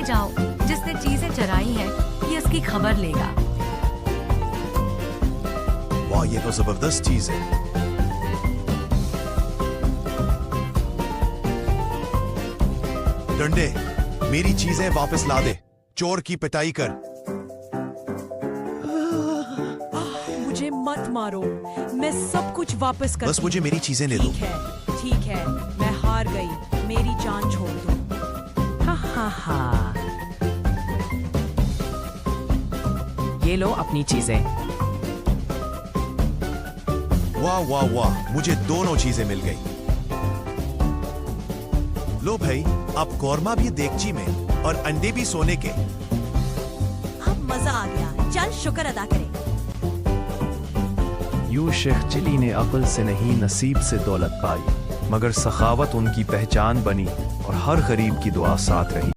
जाओ, जिसने चीजें चराई हैं ये इसकी खबर लेगा। वाह, ये तो जबरदस्त चीज है। डंडे, मेरी चीजें वापस ला दे। चोर की पिटाई कर। मुझे मत मारो, मैं सब कुछ वापस कर। बस मुझे मेरी चीजें ले दो। ठीक है, मैं हार गई, मेरी जान छोड़ दो। हा हा हा। ये लो अपनी चीजें। वाह वाह वाह, मुझे दोनों चीजें मिल गई। लो भाई, अब कौरमा भी देगची में और अंडे भी सोने के। अब मजा आ गया, चल शुक्र अदा करें। यूं शेख चिली ने अक्ल से नहीं नसीब से दौलत पाई, मगर सखावत उनकी पहचान बनी और हर गरीब की दुआ साथ रही।